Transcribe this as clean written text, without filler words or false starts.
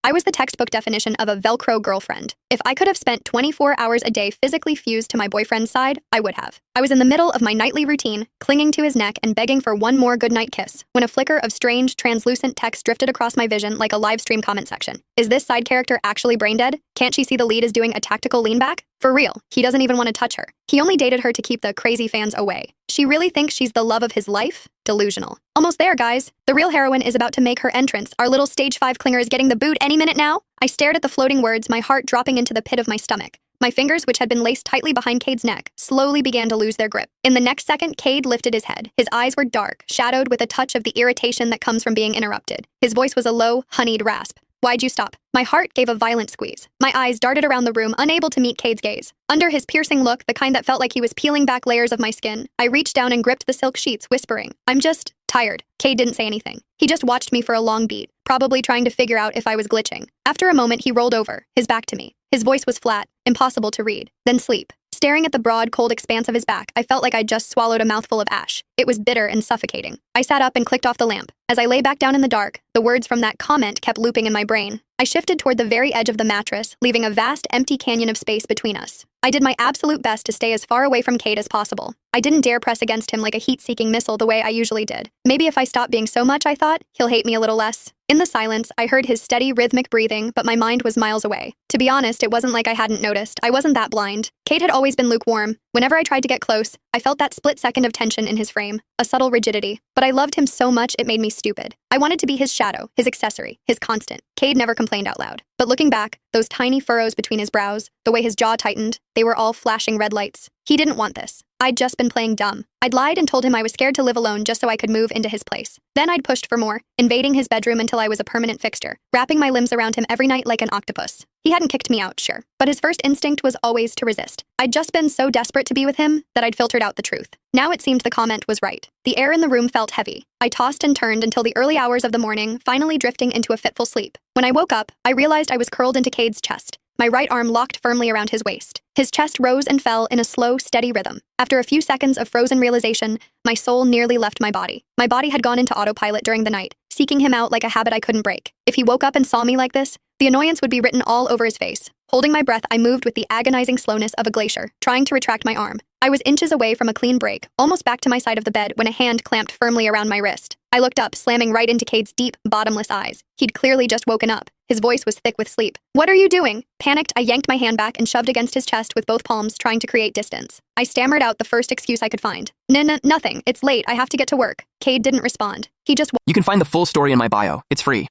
I was the textbook definition of a Velcro girlfriend. If I could have spent 24 hours a day physically fused to my boyfriend's side, I would have. I was in the middle of my nightly routine, clinging to his neck and begging for one more goodnight kiss, when a flicker of strange, translucent text drifted across my vision like a live stream comment section. Is this side character actually brain dead? Can't she see the lead is doing a tactical lean back? For real, he doesn't even want to touch her. He only dated her to keep the crazy fans away. She really thinks she's the love of his life? Delusional. Almost there, guys. The real heroine is about to make her entrance. Our little stage 5 clinger is getting the boot any minute now. I stared at the floating words, my heart dropping into the pit of my stomach. My fingers, which had been laced tightly behind Cade's neck, slowly began to lose their grip. In the next second, Cade lifted his head. His eyes were dark, shadowed with a touch of the irritation that comes from being interrupted. His voice was a low, honeyed rasp. Why'd you stop? My heart gave a violent squeeze. My eyes darted around the room, unable to meet Cade's gaze. Under his piercing look, the kind that felt like he was peeling back layers of my skin, I reached down and gripped the silk sheets, whispering, I'm just tired. Cade didn't say anything. He just watched me for a long beat, probably trying to figure out if I was glitching. After a moment, he rolled over, his back to me. His voice was flat, impossible to read. Then sleep. Staring at the broad, cold expanse of his back, I felt like I'd just swallowed a mouthful of ash. It was bitter and suffocating. I sat up and clicked off the lamp. As I lay back down in the dark, the words from that comment kept looping in my brain. I shifted toward the very edge of the mattress, leaving a vast, empty canyon of space between us. I did my absolute best to stay as far away from Cade as possible. I didn't dare press against him like a heat-seeking missile the way I usually did. Maybe if I stopped being so much, I thought, he'll hate me a little less. In the silence, I heard his steady, rhythmic breathing, but my mind was miles away. To be honest, it wasn't like I hadn't noticed. I wasn't that blind. Cade had always been lukewarm. Whenever I tried to get close, I felt that split second of tension in his frame, a subtle rigidity. But I loved him so much it made me stupid. I wanted to be his shadow, his accessory, his constant. Cade never complained out loud. But looking back, those tiny furrows between his brows, the way his jaw tightened, they were all flashing red lights. He didn't want this. I'd just been playing dumb. I'd lied and told him I was scared to live alone just so I could move into his place. Then I'd pushed for more, invading his bedroom until I was a permanent fixture, wrapping my limbs around him every night like an octopus. He hadn't kicked me out, sure, but his first instinct was always to resist. I'd just been so desperate to be with him that I'd filtered out the truth. Now it seemed the comment was right. The air in the room felt heavy. I tossed and turned until the early hours of the morning, finally drifting into a fitful sleep. When I woke up, I realized I was curled into Cade's chest, my right arm locked firmly around his waist. His chest rose and fell in a slow, steady rhythm. After a few seconds of frozen realization, my soul nearly left my body. My body had gone into autopilot during the night, seeking him out like a habit I couldn't break. If he woke up and saw me like this, the annoyance would be written all over his face. Holding my breath, I moved with the agonizing slowness of a glacier, trying to retract my arm. I was inches away from a clean break, almost back to my side of the bed when a hand clamped firmly around my wrist. I looked up, slamming right into Cade's deep, bottomless eyes. He'd clearly just woken up. His voice was thick with sleep. What are you doing? Panicked, I yanked my hand back and shoved against his chest with both palms, trying to create distance. I stammered out the first excuse I could find. Nothing. It's late. I have to get to work. Cade didn't respond. He just You can find the full story in my bio. It's free.